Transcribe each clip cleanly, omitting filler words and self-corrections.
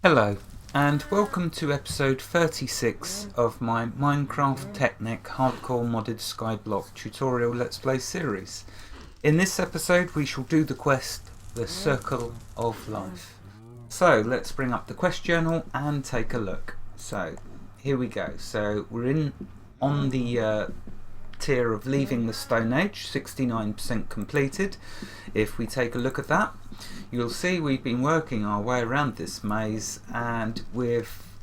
Hello, and welcome to episode 36 of my Minecraft Technic Hardcore Modded Skyblock tutorial Let's Play series. In this episode we shall do the quest, the Circle of Life. So let's bring up the quest journal and take a look. So here we go. So we're on the tier of leaving the Stone Age, 69% completed. If we take a look at that, you'll see we've been working our way around this maze, and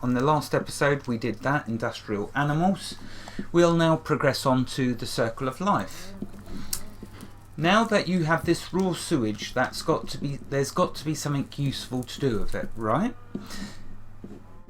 on the last episode we did that, industrial animals. We'll now progress on to the Circle of Life. Now that you have this raw sewage, there's got to be something useful to do with it, right?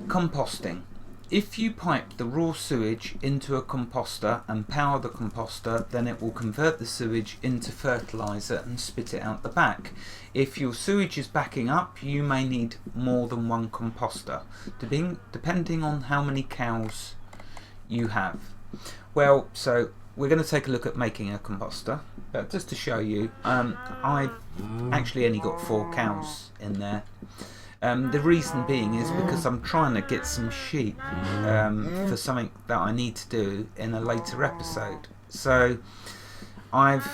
Composting. If you pipe the raw sewage into a composter and power the composter, then it will convert the sewage into fertiliser and spit it out the back. If your sewage is backing up, you may need more than one composter, depending on how many cows you have. Well, so we're going to take a look at making a composter, but just to show you, I've actually only got 4 cows in there. The reason being is because I'm trying to get some sheep for something that I need to do in a later episode. So I've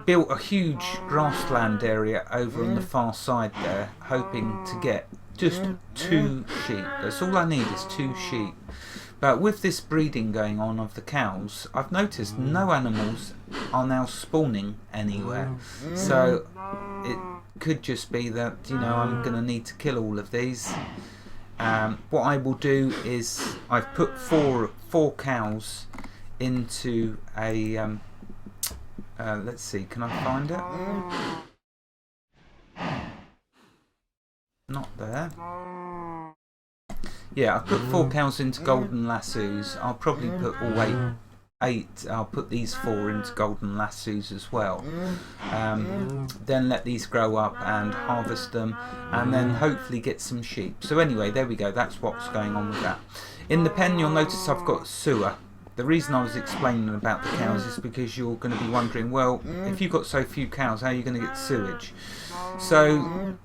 built a huge grassland area over on the far side there, hoping to get just 2 sheep. That's all I need, is 2 sheep. But with this breeding going on of the cows, I've noticed no animals are now spawning anywhere. So it could just be that, you know, I'm going to need to kill all of these. What I will do is I've put four cows into a let's see, can I find it? Not there. Yeah, I put 4 cows into golden lassos. I'll probably put all 8. I'll put these 4 into golden lassos as well. Then let these grow up and harvest them, and then hopefully get some sheep. So anyway, there we go. That's what's going on with that. In the pen, you'll notice I've got sewer. The reason I was explaining about the cows is because you're going to be wondering, well, if you've got so few cows, how are you going to get sewage? So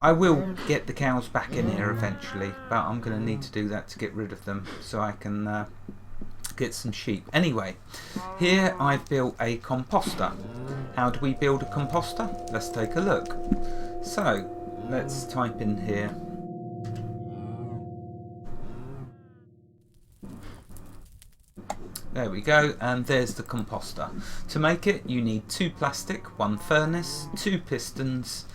I will get the cows back in here eventually, but I'm going to need to do that to get rid of them so I can get some sheep. Anyway, here I've built a composter. How do we build a composter? Let's take a look. So let's type in here. There we go, and there's the composter. To make it, you need 2 plastic, 1 furnace, 2 pistons,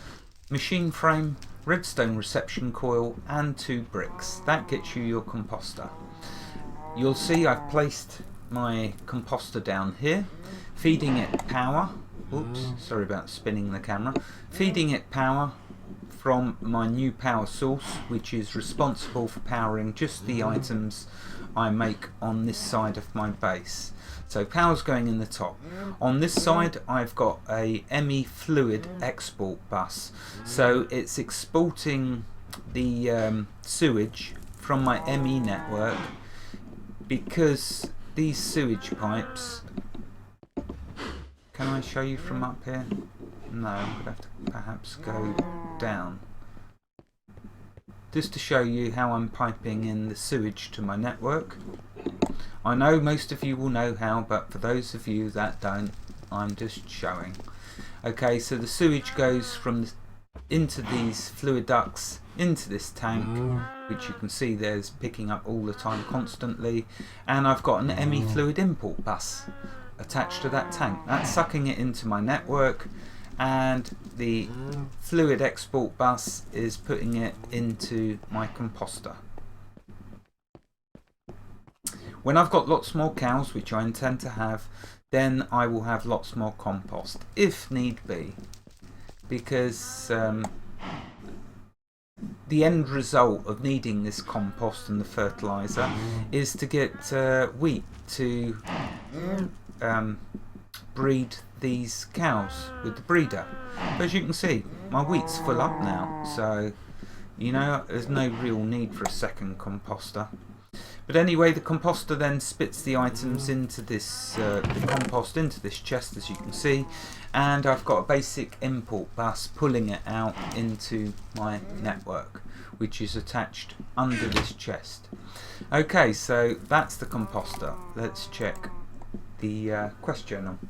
machine frame, redstone reception coil, and 2 bricks. That gets you your composter. You'll see I've placed my composter down here, feeding it power. Oops, sorry about spinning the camera. Feeding it power from my new power source, which is responsible for powering just the items I make on this side of my base. So power's going in the top. On this side I've got a ME fluid export bus. So it's exporting the sewage from my ME network, because these sewage pipes, can I show you from up here? No, I'm going to have to perhaps go down. Just to show you how I'm piping in the sewage to my network. I know most of you will know how, but for those of you that don't, I'm just showing. Okay, so the sewage goes into these fluid ducts into this tank, which you can see there's picking up all the time constantly, and I've got an ME fluid import bus attached to that tank. That's sucking it into my network, and the fluid export bus is putting it into my composter. When I've got lots more cows, which I intend to have, then I will have lots more compost, if need be, because the end result of needing this compost and the fertiliser is to get wheat to breed these cows with the breeder. But as you can see, my wheat's full up now, so you know there's no real need for a second composter. But anyway, the composter then spits the items into this, the compost into this chest, as you can see, and I've got a basic import bus pulling it out into my network, which is attached under this chest. Okay, so that's the composter. Let's check the quest journal.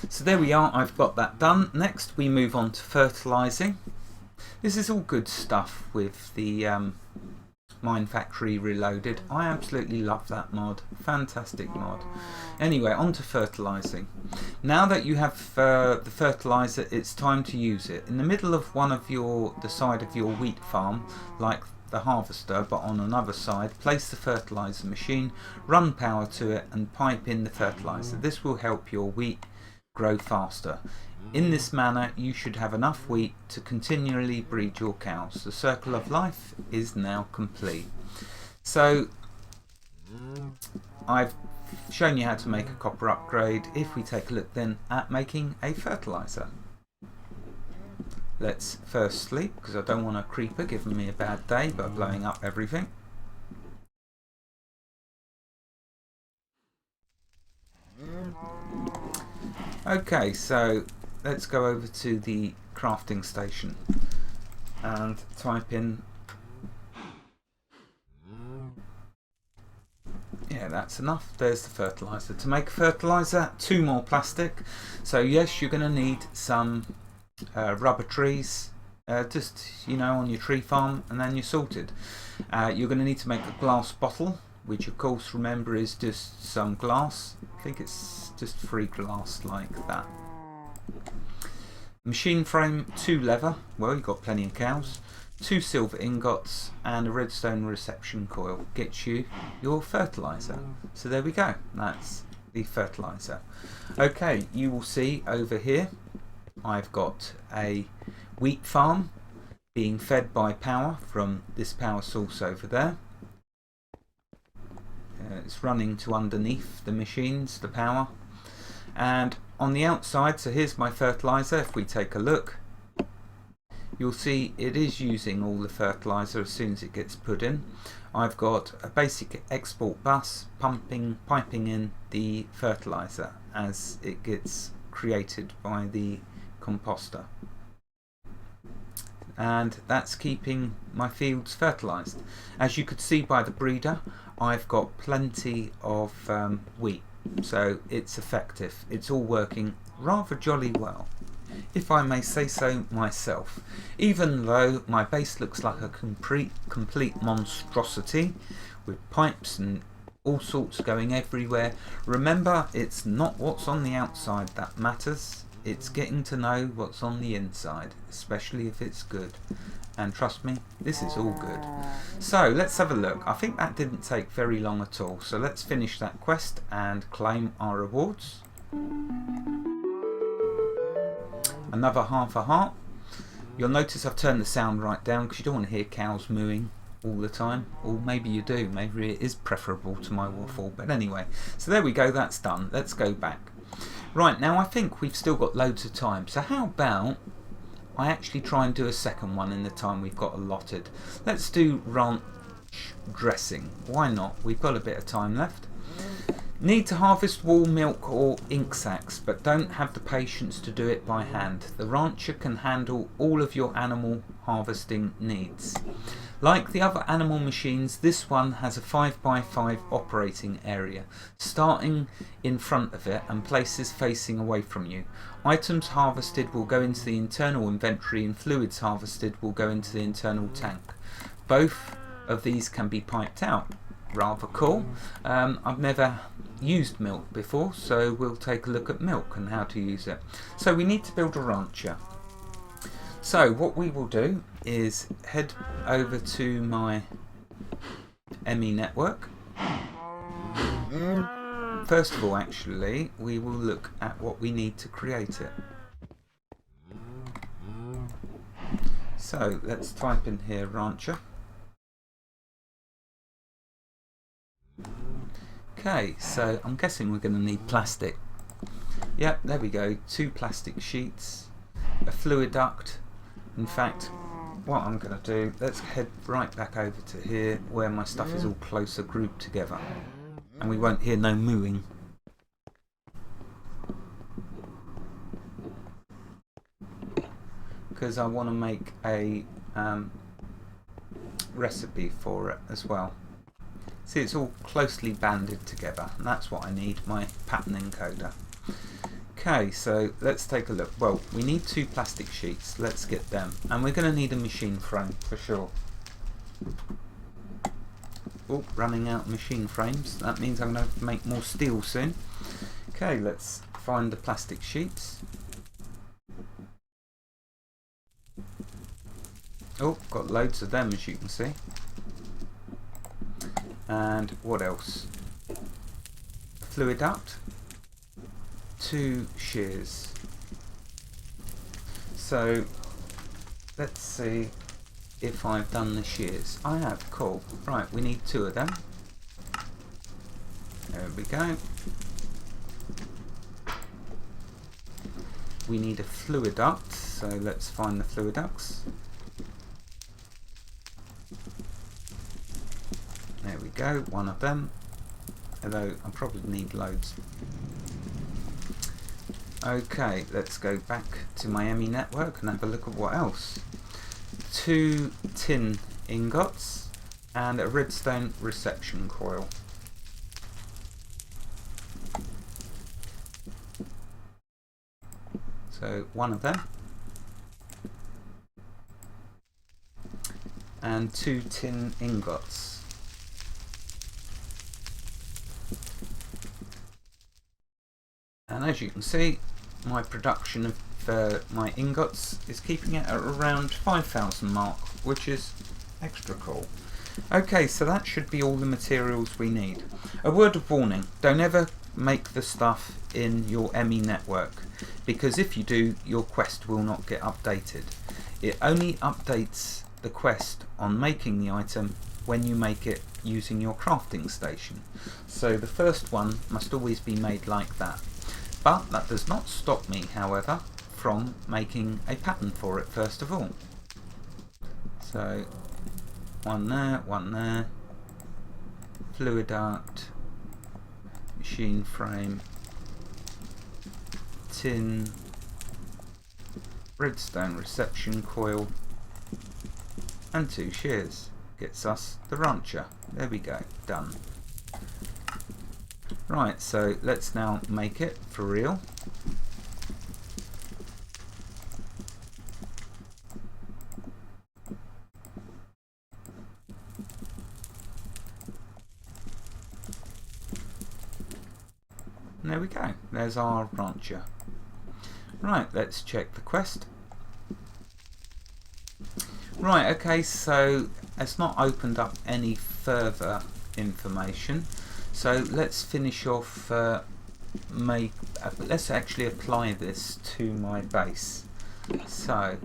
So there we are, I've got that done. Next we move on to fertilising. This is all good stuff with the Mine Factory Reloaded. I absolutely love that mod, fantastic mod. Anyway, on to fertilising. Now that you have the fertiliser, it's time to use it. In the middle of the side of your wheat farm, like the harvester, but on another side, place the fertiliser machine, run power to it and pipe in the fertiliser. This will help your wheat grow faster. In this manner you should have enough wheat to continually breed your cows. The circle of life is now complete. So I've shown you how to make a copper upgrade. If we take a look then at making a fertiliser. Let's first sleep, because I don't want a creeper giving me a bad day by blowing up everything. Okay, so let's go over to the crafting station and type in, yeah, that's enough. There's the fertiliser. To make a fertiliser, 2 more plastic. So yes, you're going to need some rubber trees, just, you know, on your tree farm, and then you're sorted. You're going to need to make a glass bottle, which of course, remember, is just some glass. I think it's just free glass like that. Machine frame, 2 leather, well, you've got plenty of cows, 2 silver ingots and a redstone reception coil gets you your fertiliser. So there we go, that's the fertiliser. Okay, you will see over here I've got a wheat farm being fed by power from this power source over there. It's running to underneath the machines, the power. And on the outside, so here's my fertiliser. If we take a look, you'll see it is using all the fertiliser as soon as it gets put in. I've got a basic export bus piping in the fertiliser as it gets created by the composter. And that's keeping my fields fertilised. As you could see by the breeder, I've got plenty of wheat, so it's effective. It's all working rather jolly well, if I may say so myself. Even though my base looks like a complete monstrosity with pipes and all sorts going everywhere, remember, it's not what's on the outside that matters. It's getting to know what's on the inside, especially if it's good. And trust me, this is all good. So let's have a look. I think that didn't take very long at all. So let's finish that quest and claim our rewards. Another half a heart. You'll notice I've turned the sound right down because you don't want to hear cows mooing all the time. Or maybe you do. Maybe it is preferable to my waffle. But anyway, so there we go. That's done. Let's go back. Right, now I think we've still got loads of time. So how about I actually try and do a second one in the time we've got allotted. Let's do ranch dressing. Why not? We've got a bit of time left. Need to harvest wool, milk or ink sacks, but don't have the patience to do it by hand. The rancher can handle all of your animal harvesting needs. Like the other animal machines, this one has a 5x5 operating area, starting in front of it and places facing away from you. Items harvested will go into the internal inventory and fluids harvested will go into the internal tank. Both of these can be piped out. Rather cool. I've never used milk before, so we'll take a look at milk and how to use it. So we need to build a rancher. So what we will do is head over to my ME network. First of all, actually, we will look at what we need to create it. So let's type in here rancher. Okay, so I'm guessing we're going to need plastic. Yep, there we go. 2 plastic sheets, a fluid duct. In fact, what I'm going to do, let's head right back over to here where my stuff is all closer grouped together. And we won't hear no mooing. Because I want to make a recipe for it as well. See, it's all closely banded together, and that's what I need, my pattern encoder. Okay, so let's take a look. Well, we need 2 plastic sheets. Let's get them. And we're going to need a machine frame for sure. Oh, running out of machine frames. That means I'm going to make more steel soon. Okay, let's find the plastic sheets. Oh, got loads of them, as you can see. And what else? Fluid duct. 2 shears. So let's see if I've done the shears. I have. Cool. Right, we need 2 of them. There we go. We need a fluid duct, so let's find the fluid ducts. There we go, 1 of them. Although I probably need loads. Okay, let's go back to my ME network and have a look at what else. 2 tin ingots and a redstone reception coil. So 1 of them. And 2 tin ingots. And as you can see, my production of my ingots is keeping it at around 5,000 mark, which is extra cool. Okay, so that should be all the materials we need. A word of warning, don't ever make the stuff in your ME network, because if you do, your quest will not get updated. It only updates the quest on making the item when you make it using your crafting station. So the first one must always be made like that. But that does not stop me, however, from making a pattern for it first of all. So 1 there, 1 there, fluid duct, machine frame, tin, redstone reception coil, and 2 shears. Gets us the rancher. There we go, done. Right, so let's now make it for real. And there we go, there's our rancher. Right, let's check the quest. Right, okay, so it's not opened up any further information. So let's finish off, let's actually apply this to my base. So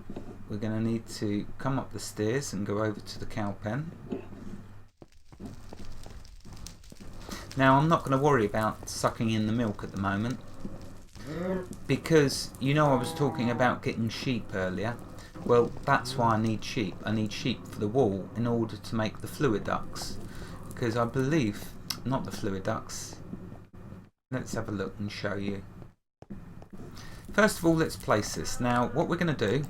we're going to need to come up the stairs and go over to the cow pen. Now I'm not going to worry about sucking in the milk at the moment, because you know I was talking about getting sheep earlier. Well, that's why I need sheep. I need sheep for the wall in order to make the fluid ducts, because I believe, not the fluid ducts, let's have a look and show you. First of all, let's place this. Now what we're going to do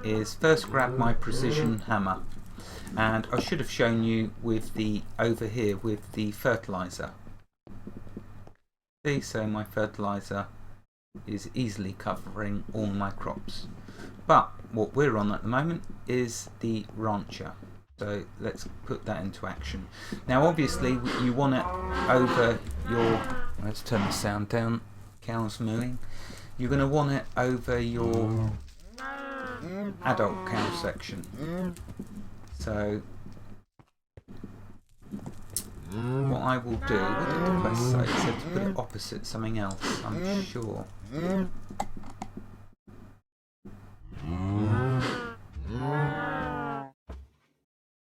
is first grab my precision hammer, and I should have shown you with the over here with the fertilizer. See, so my fertilizer is easily covering all my crops. But what we're on at the moment is the rancher. So let's put that into action. Now obviously you want it over your, let's turn the sound down, cows mooing. You're going to want it over your adult cow section. So what I will do, what did the quest say? It said to put it opposite something else, I'm sure.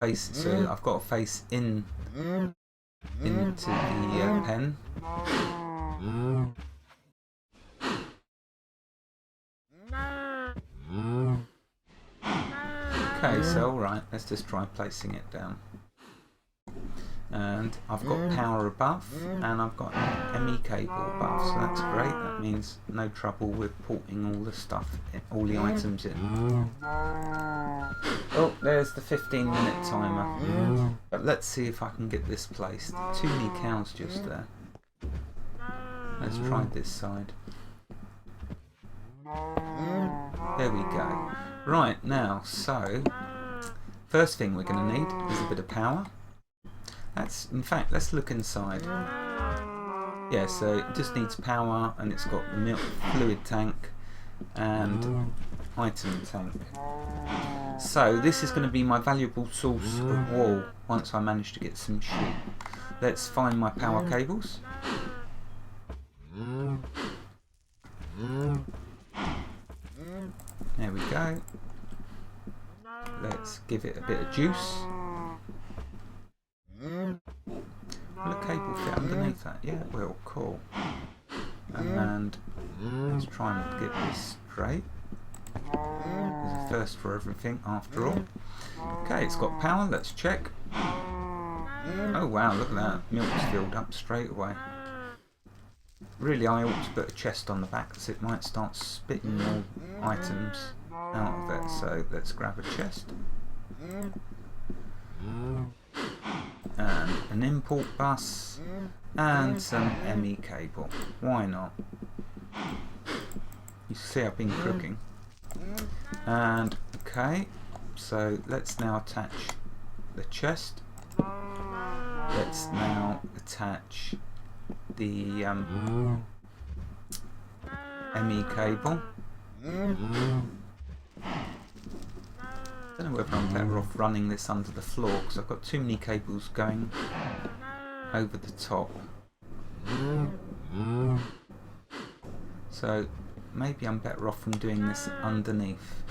Face, so I've got to face into the pen. Okay, so alright, let's just try placing it down. And I've got power above, and I've got an ME cable above, so that's great. That means no trouble with porting all the stuff, all the items in. Oh, there's the 15-minute timer. But let's see if I can get this placed. Too many cows just there. Let's try this side. There we go. Right, now, so first thing we're going to need is a bit of power. In fact, let's look inside. Yeah, so it just needs power, and it's got the milk fluid tank and item tank. So this is going to be my valuable source of wool once I manage to get some sheep. Let's find my power cables. There we go. Let's give it a bit of juice. Will a cable fit underneath that? Yeah, it will. Cool. And let's try and get this straight. There's a first for everything after all. Okay, it's got power. Let's check. Oh wow, look at that. Milk's filled up straight away. Really, I ought to put a chest on the back because it might start spitting more items out of it. So let's grab a chest. And an import bus and some ME cable. Why not? You see I've been cooking. And okay, so let's now attach the chest. Let's now attach the ME cable. I don't know whether I'm better off running this under the floor because I've got too many cables going over the top. So maybe I'm better off from doing this underneath.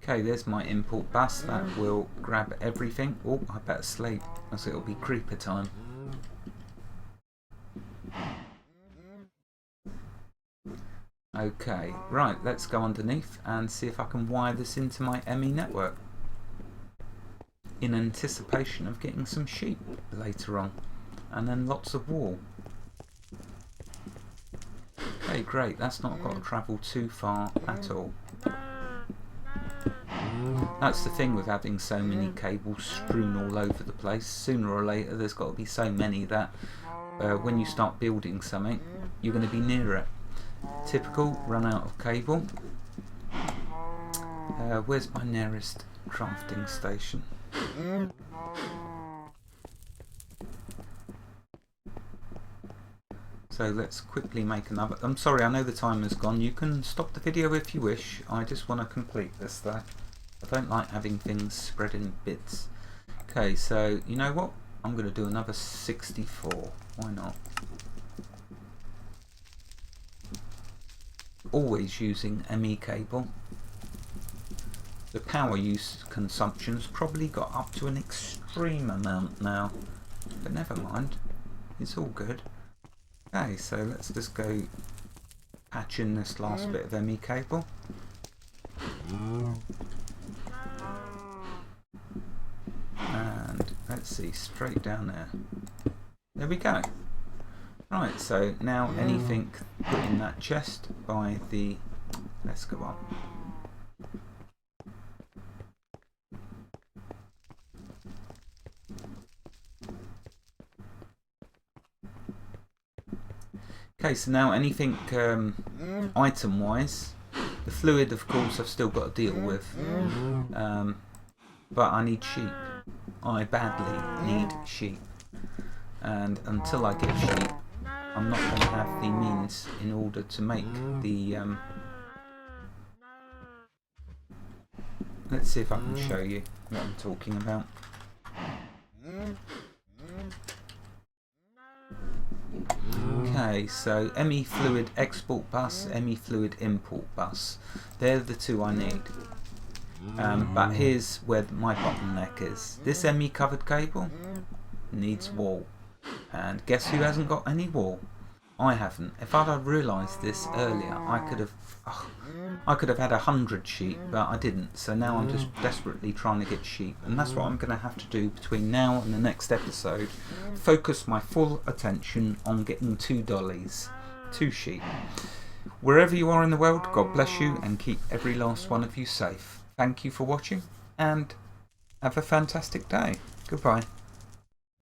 Okay, there's my import bus. That will grab everything. Oh, I better sleep, else it'll be creeper time. Okay, right, let's go underneath and see if I can wire this into my ME network in anticipation of getting some sheep later on, and then lots of wool. Okay, great, that's not got to travel too far at all. That's the thing with having so many cables strewn all over the place. Sooner or later there's got to be so many that when you start building something you're going to be near it. Typical, run out of cable. Where's my nearest crafting station? So let's quickly make another. I'm sorry, I know the timer's gone. You can stop the video if you wish. I just want to complete this though. I don't like having things spread in bits. Okay, so you know what? I'm going to do another 64. Why not? Always using ME cable. The power use consumption's probably got up to an extreme amount now. But never mind. It's all good. Okay, so let's just go patch in this last bit of ME cable. And let's see, straight down there. There we go. Right, so now anything put in that chest by the... Let's go on. Okay, so now anything item wise, the fluid of course I've still got to deal with, but I need sheep. I badly need sheep, and until I get sheep I'm not going to have the means in order to make the let's see if I can show you what I'm talking about. Okay, so ME fluid export bus, ME fluid import bus. They're the two I need. But here's where my bottleneck is. This ME covered cable needs wool. And guess who hasn't got any wool? I haven't. If I'd have realised this earlier, I could have had 100 sheep, but I didn't. So now I'm just desperately trying to get sheep, and that's what I'm going to have to do between now and the next episode. Focus my full attention on getting 2 dollies, 2 sheep. Wherever you are in the world, God bless you and keep every last one of you safe. Thank you for watching, and have a fantastic day. Goodbye.